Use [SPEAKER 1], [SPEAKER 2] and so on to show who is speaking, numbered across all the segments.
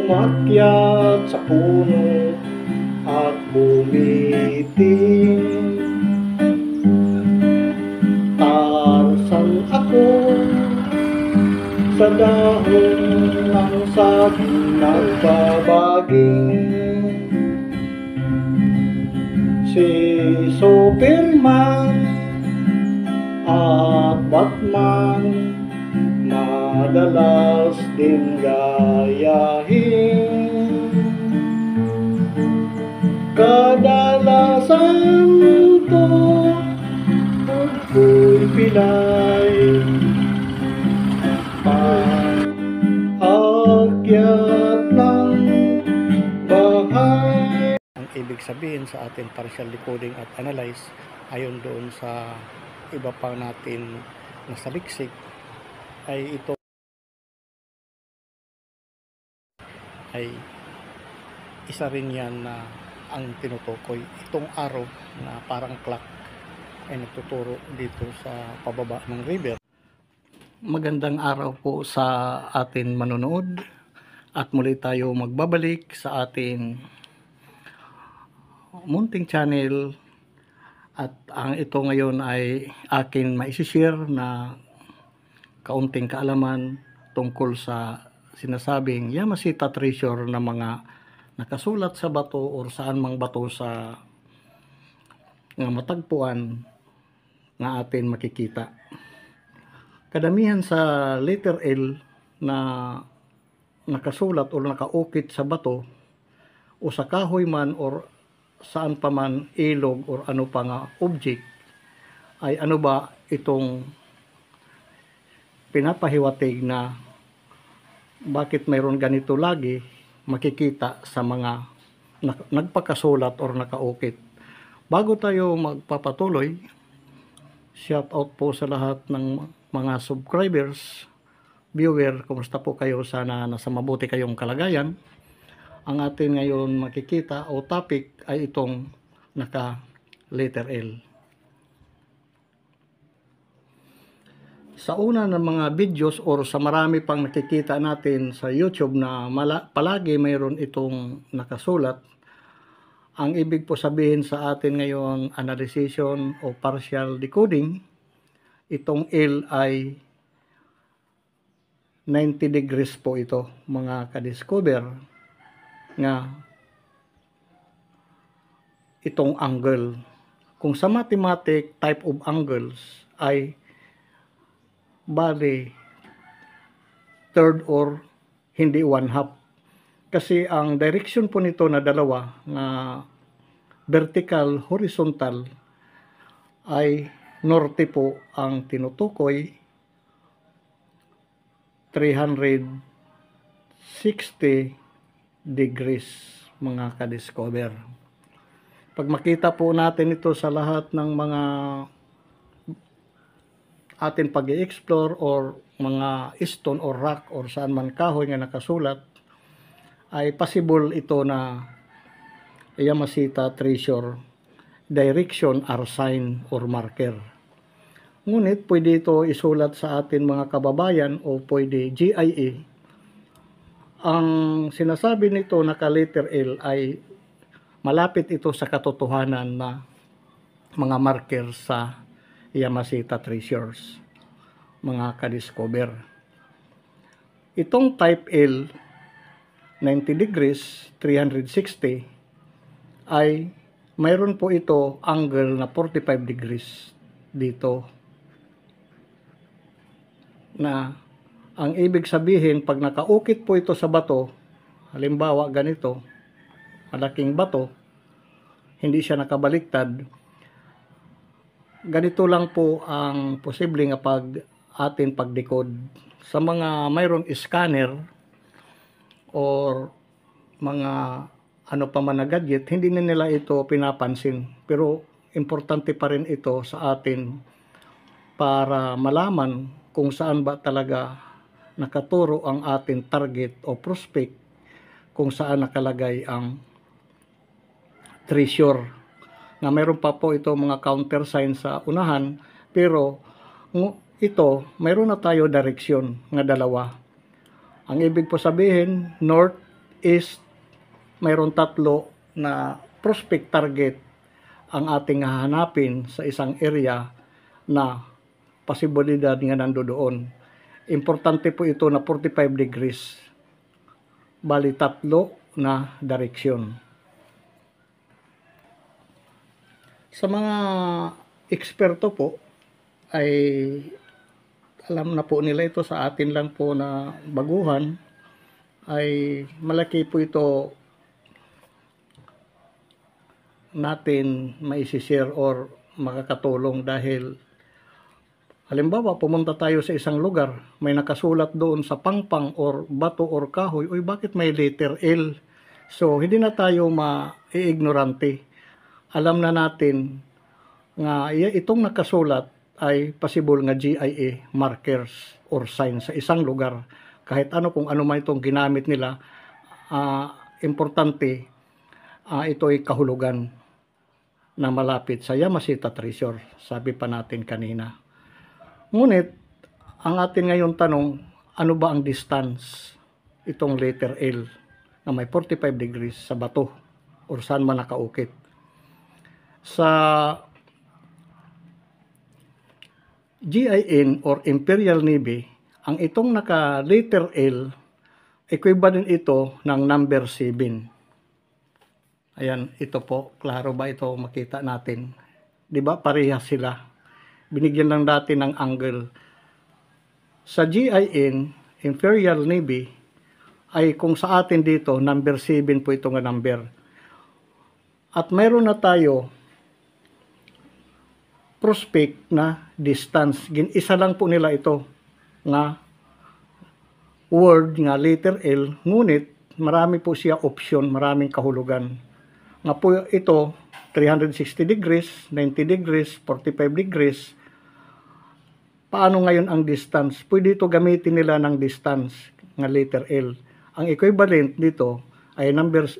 [SPEAKER 1] umakyat sa puno at bumiting. Tarzan ako sa dahon ng saging nagbabaging. Si Superman at Batman madalas din gayahin. Kadalasan to ako'y pilay pag-akyat ng bahay. Ang ibig sabihin sa ating partial decoding at analyze ayon doon sa iba pa natin na saliksik ay ito ay isa rin yan na ang tinutukoy. Itong arrow na parang clock ay nagtuturo dito sa pababa ng river. Magandang araw po sa atin manonood at muli tayo magbabalik sa ating munting channel at ang ito ngayon ay akin maisishare na kaunting kaalaman tungkol sa sinasabing Yamashita treasure na mga nakasulat sa bato o saan mang bato sa nga matagpuan nga atin makikita. Kadamihan sa letter L na nakasulat o nakaukit sa bato o sa kahoy man or saan pa man ilog or ano pa nga object ay ano ba itong pinapahiwatig na bakit mayroon ganito lagi makikita sa mga nagpakasulat or nakaukit. Bago tayo magpapatuloy, shout out po sa lahat ng mga subscribers, viewer, kumusta po kayo? Sana nasa mabuti kayong kalagayan. Ang atin ngayon makikita o topic ay itong naka letter L. Sa una ng mga videos or sa marami pang nakikita natin sa YouTube na palagi mayroon itong nakasulat, ang ibig po sabihin sa atin ngayon analyzation o partial decoding, itong L ay 90 degrees po ito mga kadiscover nga itong angle. Kung sa mathematic type of angles ay bali third or hindi 1/2 kasi ang direction po nito na dalawa na vertical horizontal ay norte po ang tinutukoy, 360 degrees mga kadiscover. Pag makita po natin ito sa lahat ng mga atin pag-i-explore or mga stone or rock or saan man kahoy nga nakasulat, ay possible ito na Yamashita treasure direction or sign or marker. Ngunit pwede ito isulat sa atin mga kababayan o pwede GIA. Ang sinasabi nito naka letter L ay malapit ito sa katotohanan na mga marker sa Yamashita treasures mga kadiscover. Itong type L 90 degrees 360 ay mayroon po ito angle na 45 degrees dito, na ang ibig sabihin pag nakaukit po ito sa bato, halimbawa ganito malaking bato, hindi siya nakabaliktad, ganito lang po ang posible nga pag atin pag-decode. Sa mga mayroong scanner or mga ano pa man na gadget, hindi na nila ito pinapansin. Pero importante pa rin ito sa atin para malaman kung saan ba talaga nakaturo ang ating target o prospect, kung saan nakalagay ang treasure. Na mayroon pa po ito mga counter sign sa unahan, pero ito mayroon na tayo direksyon nga dalawa. Ang ibig po sabihin north is mayroon tatlo na prospect target ang ating hahanapin sa isang area na posibilidad nga nandoon. Importante po ito na 45 degrees. Bali tatlo na direksyon. Sa mga eksperto po ay alam na po nila ito, sa atin lang po na baguhan ay malaki po ito natin maisishare or makakatulong dahil halimbawa pumunta tayo sa isang lugar, may nakasulat doon sa pangpang or bato or kahoy, uy bakit may letter L? So hindi na tayo ma-ignorante. Alam na natin nga itong nakasulat ay possible nga GIA markers or signs sa isang lugar. Kahit ano, kung ano man itong ginamit nila, importante ito ay kahulugan na malapit sa Yamashita Treasure, sabi pa natin kanina. Ngunit ang atin ngayon tanong, ano ba ang distance itong letter L na may 45 degrees sa bato or saan man nakaukit? Sa GIN or Imperial Navy, ang itong naka letter L, equivalent ito ng number 7. Ayan, ito po, klaro ba ito makita natin? 'Di ba parehas sila? Binigyan lang natin ng angle. Sa GIN, Imperial Navy, ay kung sa atin dito, number 7 po ito nga number. At mayroon na tayo prospect na distance. Isa lang po nila ito nga word nga letter L, ngunit marami po siya option, maraming kahulugan. Nga po ito 360 degrees, 90 degrees, 45 degrees. Paano ngayon ang distance? Pwede ito gamitin nila ng distance nga letter L. Ang equivalent dito ay number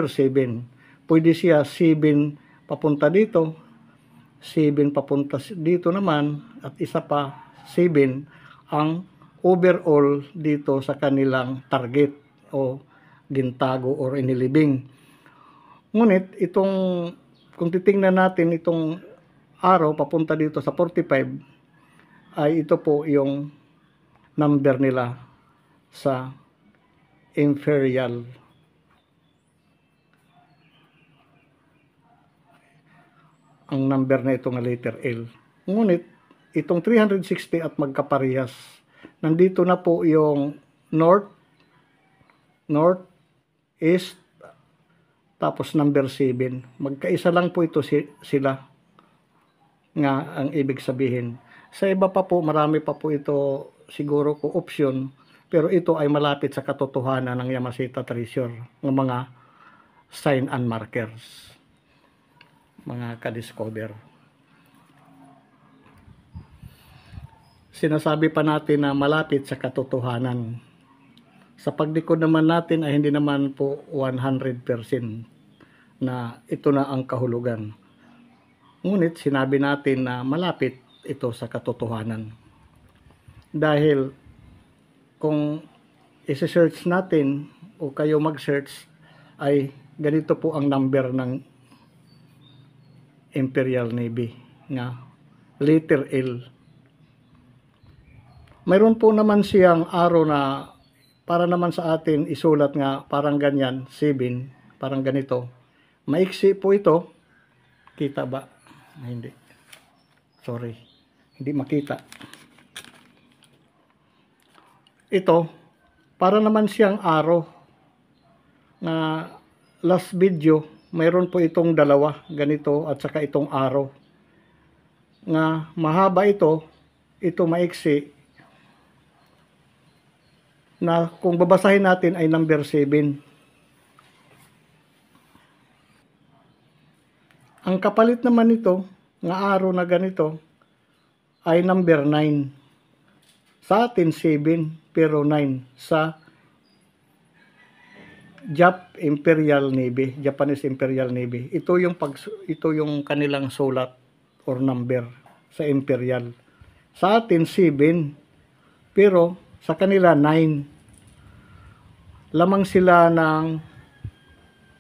[SPEAKER 1] 7. Pwede siya 7 papunta dito, 7 papunta dito naman, at isa pa 7 ang overall dito sa kanilang target o gintago or inilibing. Ngunit itong, kung titingnan natin itong arrow papunta dito sa 45, ay ito po yung number nila sa Imperial. Ang number na ito nga letter L. Ngunit itong 360 at magkaparehas, nandito na po yung north, east, tapos number 7. Magkaisa lang po ito sila nga ang ibig sabihin. Sa iba pa po, marami pa po ito siguro ko option, pero ito ay malapit sa katotohanan ng Yamashita Treasure ng mga sign and markers, mga ka-discover. Sinasabi pa natin na malapit sa katotohanan. Sa paglikod naman natin ay hindi naman po 100% na ito na ang kahulugan. Ngunit sinabi natin na malapit ito sa katotohanan. Dahil kung isi-search natin o kayo mag-search, ay ganito po ang number ng Imperial Navy nga letter L. Mayroon po naman siyang arrow na para naman sa atin isulat nga parang ganyan, 7, parang ganito. Maiksi po ito. Kita ba? Ay, hindi. Sorry. Hindi makita. Ito, para naman siyang arrow na last video, mayroon po itong dalawa, ganito, at saka itong arrow. Nga mahaba ito maiksi, na kung babasahin natin ay number 7. Ang kapalit naman nito, nga arrow na ganito, ay number 9. Sa atin 7, pero 9 sa Imperial Navy, Japanese Imperial Navy. Ito yung kanilang sulat or number sa Imperial. Sa atin 7, pero sa kanila 9. lamang sila ng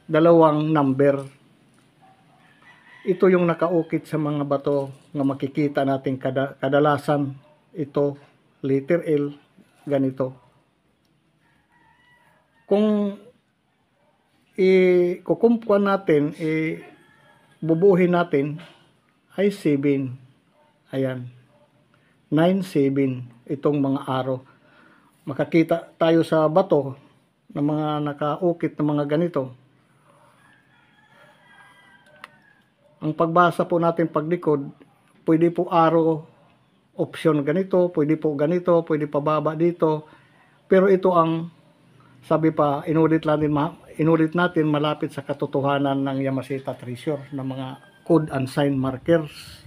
[SPEAKER 1] dalawang number. Ito yung nakaukit sa mga bato nga makikita natin kadalasan. Ito, letter L, ganito. Kung kukumpuan natin, bubuuhin natin, ay 7. Ayan. 9, 7. Itong mga arrow. Makakita tayo sa bato ng mga nakaukit na mga ganito. Ang pagbasa po natin paglikod, pwede po arrow option ganito, pwede po ganito, pwede pababa dito. Pero ito ang, sabi pa, inulit natin malapit sa katotohanan ng Yamashita Treasure ng mga code and sign markers.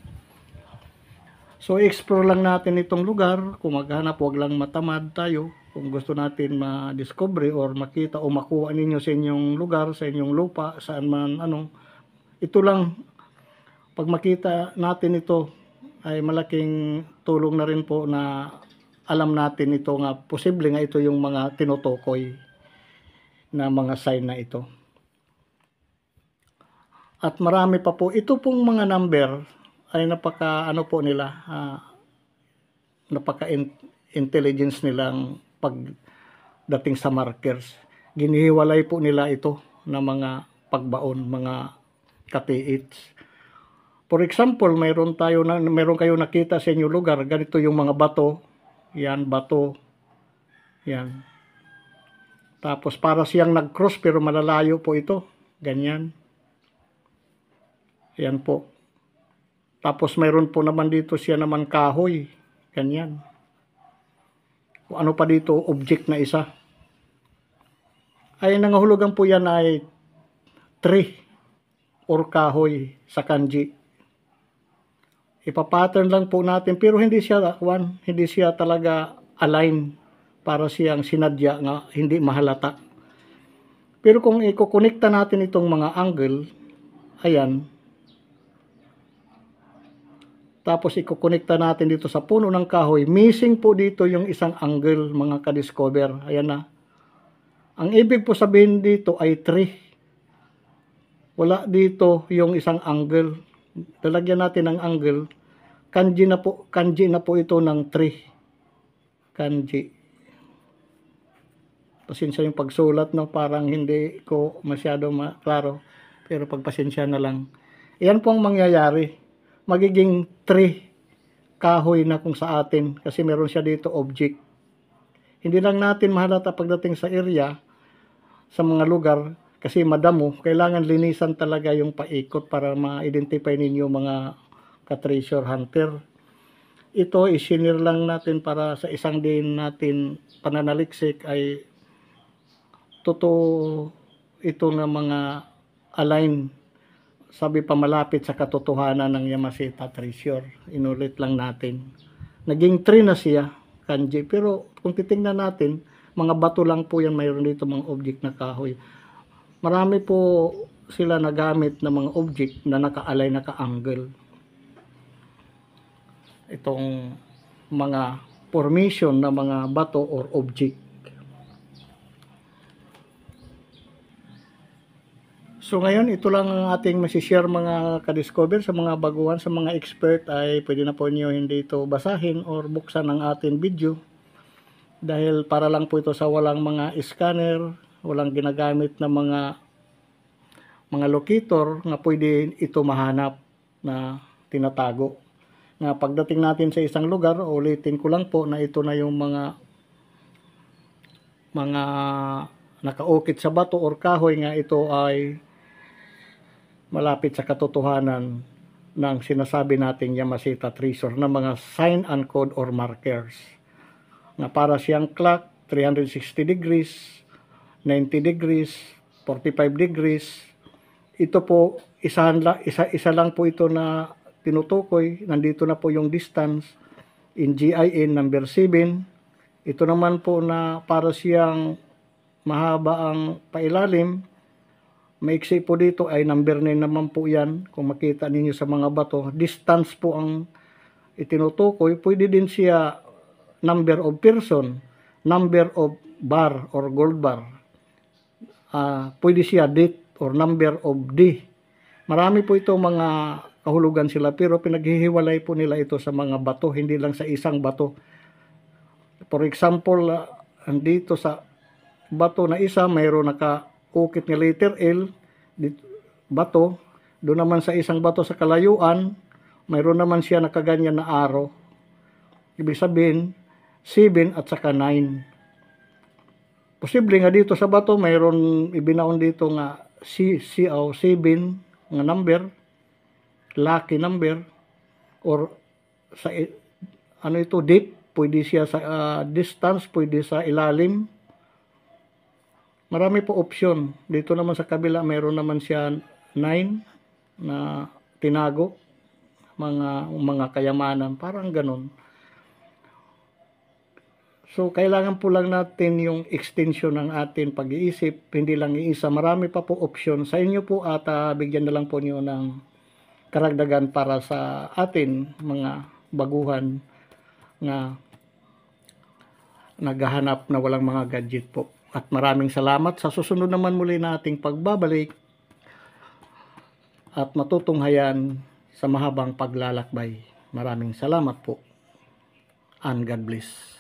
[SPEAKER 1] So, explore lang natin itong lugar. Kung maghanap, huwag lang matamad tayo. Kung gusto natin ma-discover or makita o makuha ninyo sa inyong lugar, sa inyong lupa, saan man ito lang, pag makita natin ito, ay malaking tulong na rin po na alam natin ito nga, posible nga ito yung mga tinutukoy na mga sign na ito. At marami pa po, ito pong mga number ay napaka intelligence nilang pagdating sa markers. Ginihiwalay po nila ito na mga pagbaon, mga katiits. For example, meron kayo nakita sa inyong lugar, ganito yung mga bato. Yan, bato. Yan. Tapos para siyang nag-cross pero malalayo po ito. Ganyan. Yan po. Tapos mayroon po naman dito siya naman kahoy. Ganyan. Kung ano pa dito, object na isa. Ay nangahulugan po yan ay tree or kahoy sa kanji. Ipapattern lang po natin pero hindi siya talaga align para siyang sinadya nga hindi mahalata. Pero kung ikokonekta natin itong mga angle, ayan, tapos ikokonekta natin dito sa puno ng kahoy, missing po dito yung isang angle, mga ka-discover. Ayan na. Ang ibig po sabihin dito ay tree. Wala dito yung isang angle. Lalagyan natin ng angle. Kanji na po ito ng tree. Kanji. Pasensya yung pagsulat, no? Parang hindi ko masyado klaro. Pero pagpasensya na lang. Yan po ang mangyayari. Magiging tree, kahoy na kung sa atin. Kasi meron siya dito object. Hindi lang natin mahalata pagdating sa area, sa mga lugar, kasi madamo, kailangan linisan talaga yung paikot para ma-identify ninyo mga ka-treasure hunter. Ito, isinir lang natin para sa isang din natin pananaliksik ay totoo ito na mga align. Sabi pa malapit sa katotohanan ng Yamashita Treasure. Inulit lang natin. Naging tree na siya, kanji. Pero kung titingnan natin, mga bato lang po yan, mayroon dito mga object na kahoy. Marami po sila nagamit ng mga object na naka-align, naka-angle. Itong mga formation na mga bato or object. So ngayon, ito lang ang ating masishare mga ka-discover sa mga baguhan, sa mga expert ay pwede na po niyo hindi ito basahin or buksan ang ating video. Dahil para lang po ito sa walang mga scanner, walang ginagamit na mga locator nga pwede ito mahanap na tinatago. Na pagdating natin sa isang lugar, ulitin ko lang po na ito na yung mga nakaukit sa bato or kahoy nga ito ay malapit sa katotohanan ng sinasabi nating Yamashita Treasure na mga sign and code or markers. Na para siyang clock, 360 degrees, 90 degrees, 45 degrees. Ito po, isa lang po ito na tinutukoy. Nandito na po yung distance in GIN number 7. Ito naman po na para siyang mahaba ang pailalim. Maiksi po dito ay number 9 naman po yan. Kung makita ninyo sa mga bato, distance po ang itinutukoy. Pwede din siya number of person, number of bar or gold bar. pwede siya date or number of D. Marami po ito mga kahulugan sila, pero pinaghihiwalay po nila ito sa mga bato, hindi lang sa isang bato. For example, andito sa bato na isa, mayroon naka-ukit na letter L, dito, bato. Doon naman sa isang bato sa kalayuan, mayroon naman siya nakaganyan na arrow. Ibig sabihin, 7 at saka 9. Posible nga dito sa bato, mayroon ibinaon dito nga 7 nga number, lucky number, or sa ano ito, deep, pwede siya sa distance, pwede sa ilalim. Marami po option. Dito naman sa kabila, mayroon naman siya 9 na tinago, mga kayamanan, parang ganun. So, kailangan po lang natin yung extension ng ating pag-iisip, hindi lang iisa. Marami pa po option sa inyo po at bigyan na lang po niyo ng karagdagan para sa atin, mga baguhan na naghahanap na walang mga gadget po. At maraming salamat. Sa susunod naman muli na ating pagbabalik at matutunghayan sa mahabang paglalakbay. Maraming salamat po. And God bless.